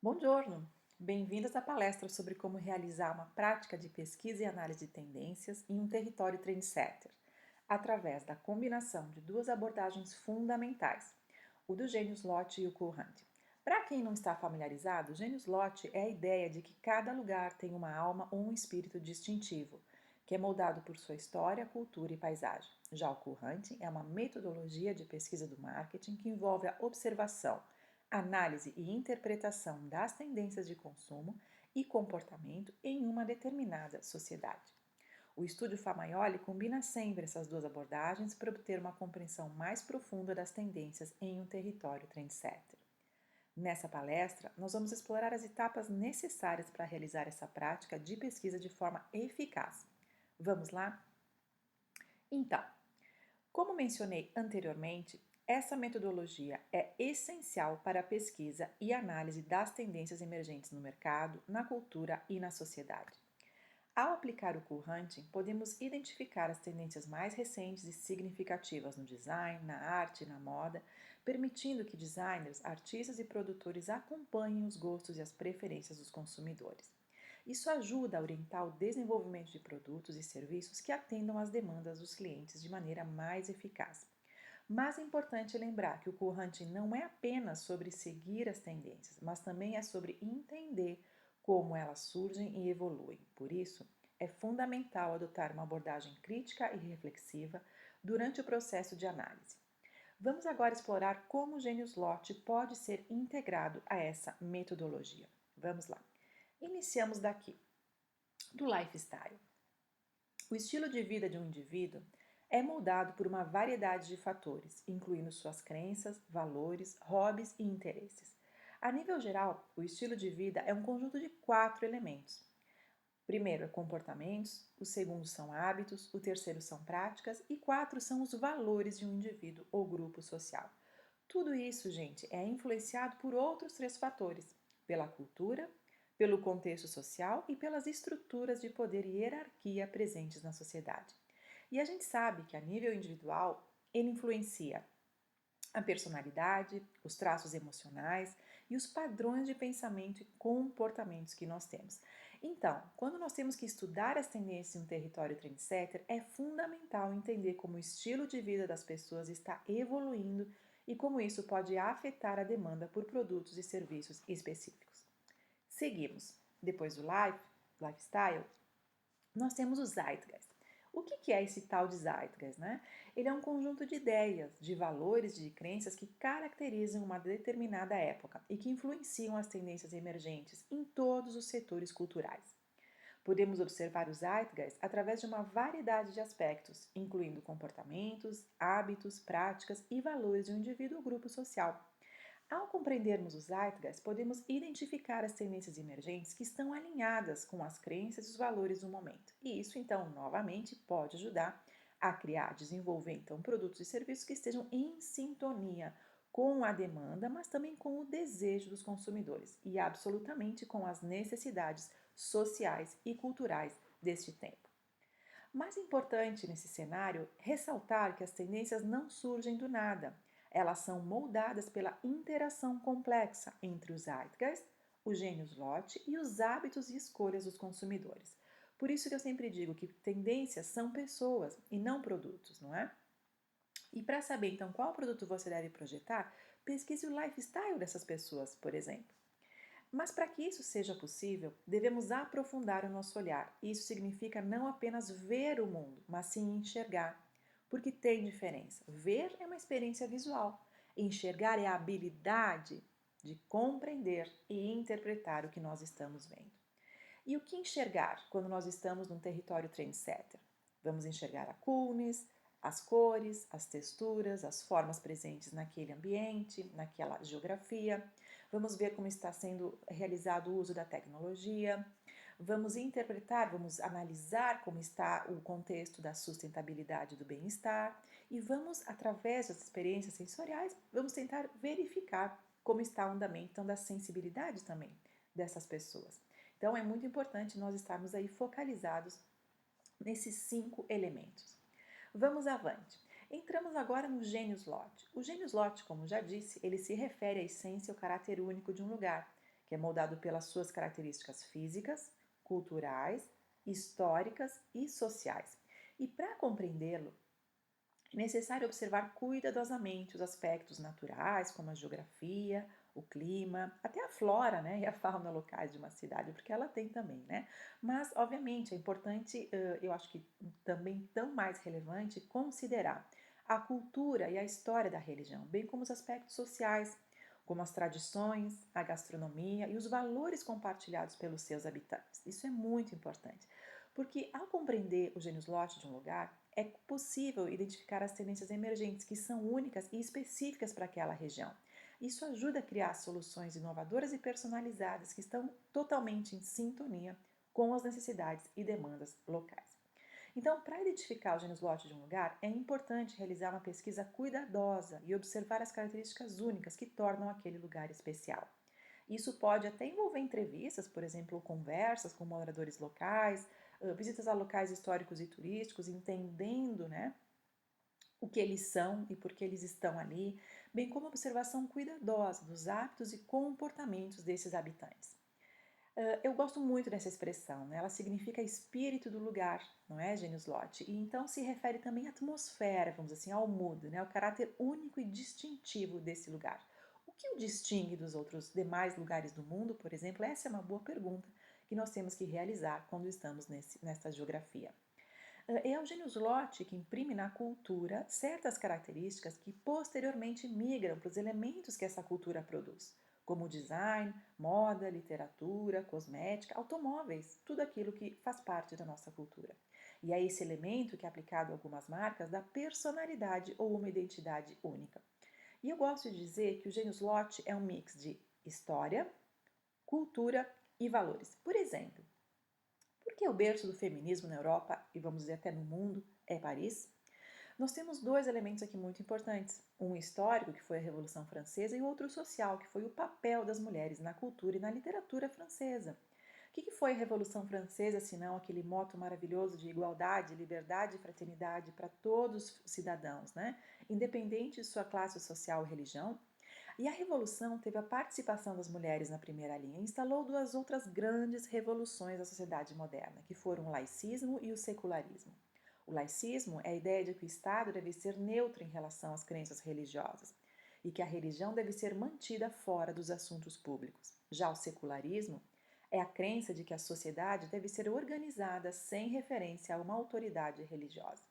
Buongiorno! Bem-vindos à palestra sobre como realizar uma prática de pesquisa e análise de tendências em um território trendsetter, através da combinação de duas abordagens fundamentais, o do Genius Lotti e o Cool Hunting. Para quem não está familiarizado, o Genius Lotti é a ideia de que cada lugar tem uma alma ou um espírito distintivo, que é moldado por sua história, cultura e paisagem. Já o Cool Hunting é uma metodologia de pesquisa do marketing que envolve a observação, análise e interpretação das tendências de consumo e comportamento em uma determinada sociedade. O estúdio Famaioli combina sempre essas duas abordagens para obter uma compreensão mais profunda das tendências em um território trendsetter. Nessa palestra, nós vamos explorar as etapas necessárias para realizar essa prática de pesquisa de forma eficaz. Vamos lá? Então, como mencionei anteriormente, essa metodologia é essencial para a pesquisa e análise das tendências emergentes no mercado, na cultura e na sociedade. Ao aplicar o Cool Hunting, podemos identificar as tendências mais recentes e significativas no design, na arte e na moda, permitindo que designers, artistas e produtores acompanhem os gostos e as preferências dos consumidores. Isso ajuda a orientar o desenvolvimento de produtos e serviços que atendam às demandas dos clientes de maneira mais eficaz. Mas é importante lembrar que o Cool Hunting não é apenas sobre seguir as tendências, mas também é sobre entender como elas surgem e evoluem. Por isso, é fundamental adotar uma abordagem crítica e reflexiva durante o processo de análise. Vamos agora explorar como o Genius Lotti pode ser integrado a essa metodologia. Vamos lá. Iniciamos daqui, do lifestyle. O estilo de vida de um indivíduo é moldado por uma variedade de fatores, incluindo suas crenças, valores, hobbies e interesses. A nível geral, o estilo de vida é um conjunto de 4 elementos. O primeiro é comportamentos, o segundo são hábitos, o terceiro são práticas e 4 são os valores de um indivíduo ou grupo social. Tudo isso, gente, é influenciado por outros 3 fatores: pela cultura, pelo contexto social e pelas estruturas de poder e hierarquia presentes na sociedade. E a gente sabe que, a nível individual, ele influencia a personalidade, os traços emocionais e os padrões de pensamento e comportamentos que nós temos. Então, quando nós temos que estudar as tendências em um território trendsetter, é fundamental entender como o estilo de vida das pessoas está evoluindo e como isso pode afetar a demanda por produtos e serviços específicos. Seguimos. Depois do lifestyle, nós temos o Zeitgeist. O que é esse tal de Zeitgeist, né? Ele é um conjunto de ideias, de valores e de crenças que caracterizam uma determinada época e que influenciam as tendências emergentes em todos os setores culturais. Podemos observar o Zeitgeist através de uma variedade de aspectos, incluindo comportamentos, hábitos, práticas e valores de um indivíduo ou grupo social. Ao compreendermos o Zeitgeist, podemos identificar as tendências emergentes que estão alinhadas com as crenças e os valores do momento. E isso, então, novamente, pode ajudar a criar, desenvolver, então, produtos e serviços que estejam em sintonia com a demanda, mas também com o desejo dos consumidores e absolutamente com as necessidades sociais e culturais deste tempo. Mais importante nesse cenário, ressaltar que as tendências não surgem do nada. Elas são moldadas pela interação complexa entre o Zeitgeist, o Genius Lotti e os hábitos e escolhas dos consumidores. Por isso que eu sempre digo que tendências são pessoas e não produtos, não é? E para saber então qual produto você deve projetar, pesquise o lifestyle dessas pessoas, por exemplo. Mas para que isso seja possível, devemos aprofundar o nosso olhar. Isso significa não apenas ver o mundo, mas sim enxergar. Porque tem diferença. Ver é uma experiência visual. Enxergar é a habilidade de compreender e interpretar o que nós estamos vendo. E o que enxergar quando nós estamos num território trendsetter? Vamos enxergar a coolness, as cores, as texturas, as formas presentes naquele ambiente, naquela geografia. Vamos ver como está sendo realizado o uso da tecnologia. Vamos interpretar, vamos analisar como está o contexto da sustentabilidade do bem-estar e vamos, através das experiências sensoriais, vamos tentar verificar como está o andamento então, da sensibilidade também dessas pessoas. Então é muito importante nós estarmos aí focalizados nesses 5 elementos. Vamos avante. Entramos agora no Genius Lotti. O Genius Lotti, como já disse, ele se refere à essência e ao caráter único de um lugar que é moldado pelas suas características físicas, culturais, históricas e sociais. E para compreendê-lo, é necessário observar cuidadosamente os aspectos naturais, como a geografia, o clima, até a flora, né, e a fauna locais de uma cidade, porque ela tem também, né? Mas, obviamente, é importante, eu acho que também tão mais relevante, considerar a cultura e a história da religião, bem como os aspectos sociais, como as tradições, a gastronomia e os valores compartilhados pelos seus habitantes. Isso é muito importante, porque ao compreender o gênus loci de um lugar, é possível identificar as tendências emergentes que são únicas e específicas para aquela região. Isso ajuda a criar soluções inovadoras e personalizadas que estão totalmente em sintonia com as necessidades e demandas locais. Então, para identificar o gênus loci de um lugar, é importante realizar uma pesquisa cuidadosa e observar as características únicas que tornam aquele lugar especial. Isso pode até envolver entrevistas, por exemplo, conversas com moradores locais, visitas a locais históricos e turísticos, entendendo, né, o que eles são e por que eles estão ali, bem como observação cuidadosa dos hábitos e comportamentos desses habitantes. Eu gosto muito dessa expressão, né? Ela significa espírito do lugar, não é, genius loci? E então se refere também à atmosfera, vamos dizer assim, ao mood, né? Ao caráter único e distintivo desse lugar. O que o distingue dos outros demais lugares do mundo, por exemplo? Essa é uma boa pergunta que nós temos que realizar quando estamos nessa geografia. É o genius loci que imprime na cultura certas características que posteriormente migram para os elementos que essa cultura produz, como design, moda, literatura, cosmética, automóveis, tudo aquilo que faz parte da nossa cultura. E é esse elemento que, aplicado a algumas marcas, dá personalidade ou uma identidade única. E eu gosto de dizer que o genius loci é um mix de história, cultura e valores. Por exemplo, porque o berço do feminismo na Europa e vamos dizer até no mundo é Paris, nós temos dois elementos aqui muito importantes. Um histórico, que foi a Revolução Francesa, e o outro social, que foi o papel das mulheres na cultura e na literatura francesa. O que foi a Revolução Francesa, senão aquele moto maravilhoso de igualdade, liberdade e fraternidade para todos os cidadãos, né? Independente de sua classe social e religião? E a Revolução teve a participação das mulheres na primeira linha e instalou duas outras grandes revoluções da sociedade moderna, que foram o laicismo e o secularismo. O laicismo é a ideia de que o Estado deve ser neutro em relação às crenças religiosas e que a religião deve ser mantida fora dos assuntos públicos. Já o secularismo é a crença de que a sociedade deve ser organizada sem referência a uma autoridade religiosa.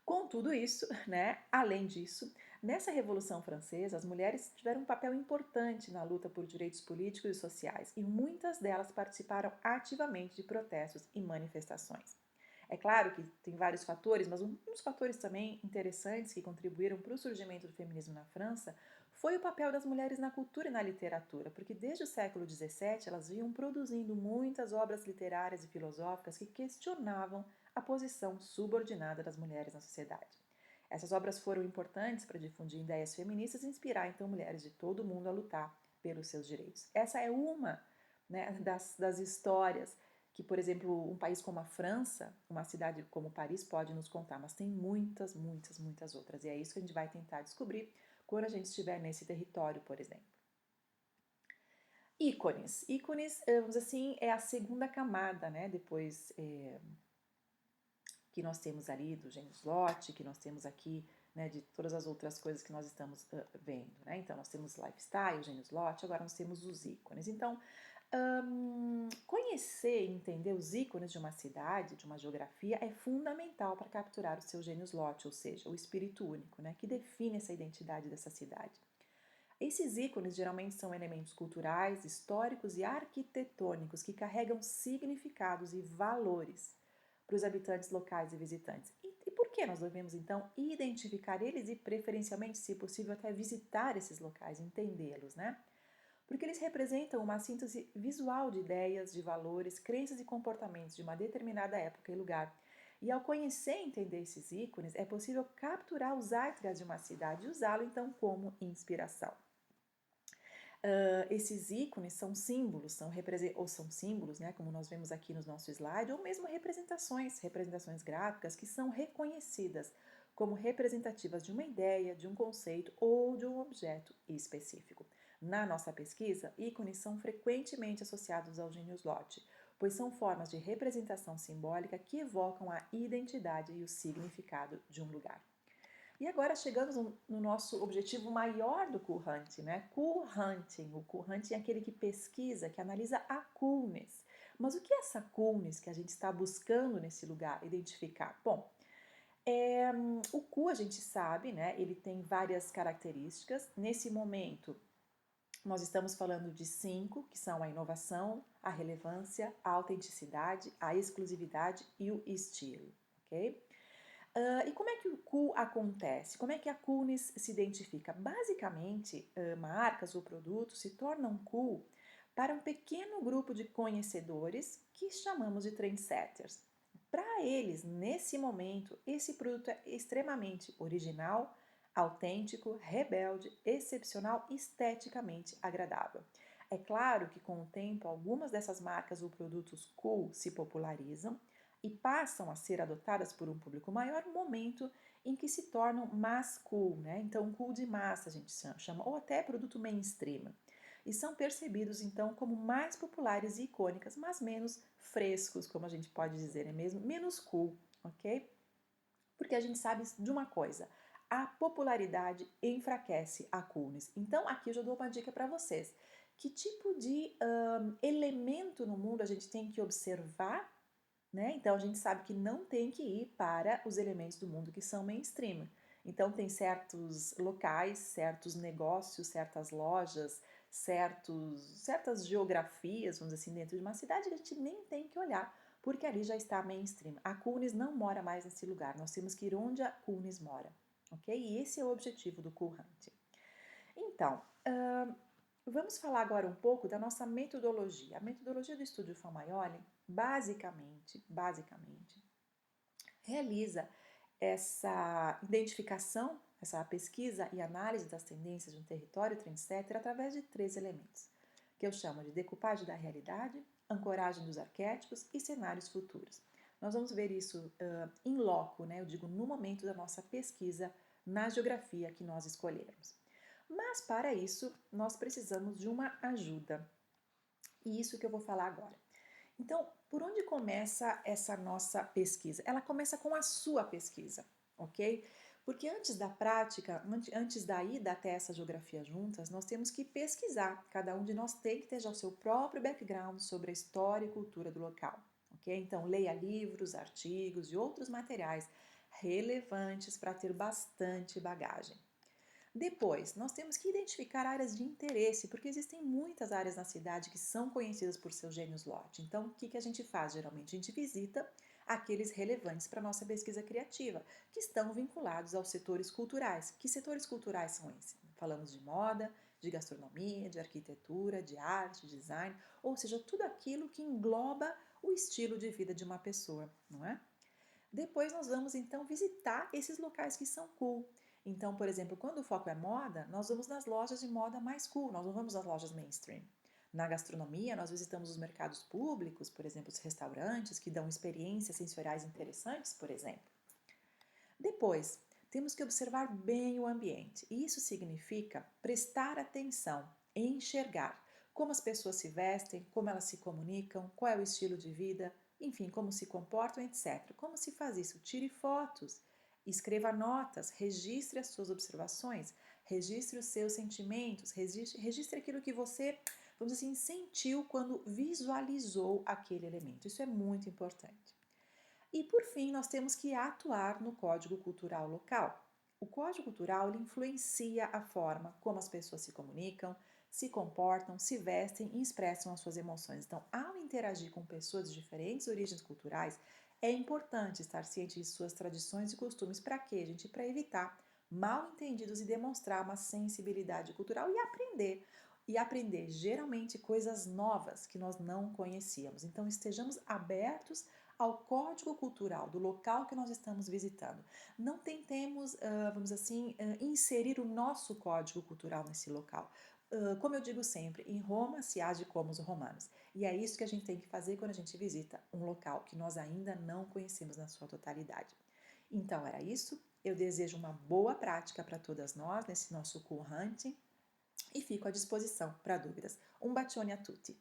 Com tudo isso, né, além disso, nessa Revolução Francesa, as mulheres tiveram um papel importante na luta por direitos políticos e sociais e muitas delas participaram ativamente de protestos e manifestações. É claro que tem vários fatores, mas um dos fatores também interessantes que contribuíram para o surgimento do feminismo na França foi o papel das mulheres na cultura e na literatura, porque desde o século XVII elas vinham produzindo muitas obras literárias e filosóficas que questionavam a posição subordinada das mulheres na sociedade. Essas obras foram importantes para difundir ideias feministas e inspirar então mulheres de todo o mundo a lutar pelos seus direitos. Essa é uma, né, das histórias que, por exemplo, um país como a França, uma cidade como Paris pode nos contar, mas tem muitas, muitas, muitas outras. E é isso que a gente vai tentar descobrir quando a gente estiver nesse território, por exemplo. Ícones. Ícones, vamos dizer assim, é a segunda camada, né? Depois que nós temos ali do gênus loci, que nós temos aqui, né, de todas as outras coisas que nós estamos vendo, né? Então, nós temos lifestyle, gênus loci, agora nós temos os ícones. Então, conhecer e entender os ícones de uma cidade, de uma geografia, é fundamental para capturar o seu gênus loci, ou seja, o espírito único, né, que define essa identidade dessa cidade. Esses ícones geralmente são elementos culturais, históricos e arquitetônicos que carregam significados e valores para os habitantes locais e visitantes. E por que nós devemos então identificar eles e preferencialmente, se possível, até visitar esses locais, entendê-los, né? Porque eles representam uma síntese visual de ideias, de valores, crenças e comportamentos de uma determinada época e lugar. E ao conhecer e entender esses ícones, é possível capturar os zeitgeist de uma cidade e usá-lo então como inspiração. Esses ícones são símbolos, ou são símbolos, né, como nós vemos aqui no nosso slide, ou mesmo representações gráficas que são reconhecidas como representativas de uma ideia, de um conceito ou de um objeto específico. Na nossa pesquisa, ícones são frequentemente associados ao gênio Slot, pois são formas de representação simbólica que evocam a identidade e o significado de um lugar. E agora chegamos no nosso objetivo maior do Cool Hunting, né? Cool Hunting. O Cool Hunting é aquele que pesquisa, que analisa a coolness. Mas o que é essa coolness que a gente está buscando nesse lugar identificar? Bom, o cool a gente sabe, né? Ele tem várias características. Nesse momento, nós estamos falando de 5, que são a inovação, a relevância, a autenticidade, a exclusividade e o estilo, ok? E como é que o cool acontece? Como é que a coolness se identifica? Basicamente, marcas ou produtos se tornam cool para um pequeno grupo de conhecedores que chamamos de trendsetters. Para eles, nesse momento, esse produto é extremamente original, autêntico, rebelde, excepcional e esteticamente agradável. É claro que com o tempo, algumas dessas marcas ou produtos cool se popularizam e passam a ser adotadas por um público maior no momento em que se tornam mass cool, né? Então, cool de massa a gente chama, ou até produto mainstream. E são percebidos então como mais populares e icônicas, mas menos frescos, como a gente pode dizer, é mesmo menos cool, ok? Porque a gente sabe de uma coisa, a popularidade enfraquece a coolness. Então, aqui eu já dou uma dica para vocês. Que tipo de elemento no mundo a gente tem que observar, né? Então a gente sabe que não tem que ir para os elementos do mundo que são mainstream. Então tem certos locais, certos negócios, certas lojas, certas geografias, vamos dizer assim, dentro de uma cidade que a gente nem tem que olhar, porque ali já está mainstream. A coolness não mora mais nesse lugar, nós temos que ir onde a coolness mora, ok? E esse é o objetivo do Cool Hunting. Então, vamos falar agora um pouco da nossa metodologia. A metodologia do Estúdio Famaglioli, basicamente, realiza essa identificação, essa pesquisa e análise das tendências de um território trendsetter através de 3 elementos, que eu chamo de decupagem da realidade, ancoragem dos arquétipos e cenários futuros. Nós vamos ver isso em loco, né? Eu digo no momento da nossa pesquisa na geografia que nós escolhermos. Mas para isso, nós precisamos de uma ajuda. E isso que eu vou falar agora. Então, por onde começa essa nossa pesquisa? Ela começa com a sua pesquisa, ok? Porque antes da prática, antes da ida até essa geografia juntas, nós temos que pesquisar. Cada um de nós tem que ter já o seu próprio background sobre a história e cultura do local, ok? Então, leia livros, artigos e outros materiais relevantes para ter bastante bagagem. Depois, nós temos que identificar áreas de interesse, porque existem muitas áreas na cidade que são conhecidas por seu gênios lot. Então, o que a gente faz? Geralmente, a gente visita aqueles relevantes para a nossa pesquisa criativa, que estão vinculados aos setores culturais. Que setores culturais são esses? Falamos de moda, de gastronomia, de arquitetura, de arte, de design, ou seja, tudo aquilo que engloba o estilo de vida de uma pessoa, não é? Depois nós vamos então visitar esses locais que são cool. Então, por exemplo, quando o foco é moda, nós vamos nas lojas de moda mais cool, nós não vamos nas lojas mainstream. Na gastronomia, nós visitamos os mercados públicos, por exemplo, os restaurantes que dão experiências sensoriais interessantes, por exemplo. Depois, temos que observar bem o ambiente. E isso significa prestar atenção, enxergar como as pessoas se vestem, como elas se comunicam, qual é o estilo de vida, enfim, como se comportam, etc. Como se faz isso? Tire fotos, escreva notas, registre as suas observações, registre os seus sentimentos, registre aquilo que você, vamos dizer assim, sentiu quando visualizou aquele elemento. Isso é muito importante. E por fim, nós temos que atuar no código cultural local. O código cultural ele influencia a forma como as pessoas se comunicam, se comportam, se vestem e expressam as suas emoções. Então, ao interagir com pessoas de diferentes origens culturais, é importante estar ciente de suas tradições e costumes. Para quê, gente? Para evitar mal entendidos e demonstrar uma sensibilidade cultural e aprender. E aprender geralmente coisas novas que nós não conhecíamos. Então, estejamos abertos ao código cultural do local que nós estamos visitando. Não tentemos, vamos assim, inserir o nosso código cultural nesse local. Como eu digo sempre, em Roma se age como os romanos. E é isso que a gente tem que fazer quando a gente visita um local que nós ainda não conhecemos na sua totalidade. Então era isso. Eu desejo uma boa prática para todas nós nesse nosso cool hunting. e fico à disposição para dúvidas. Um bacione a tutti!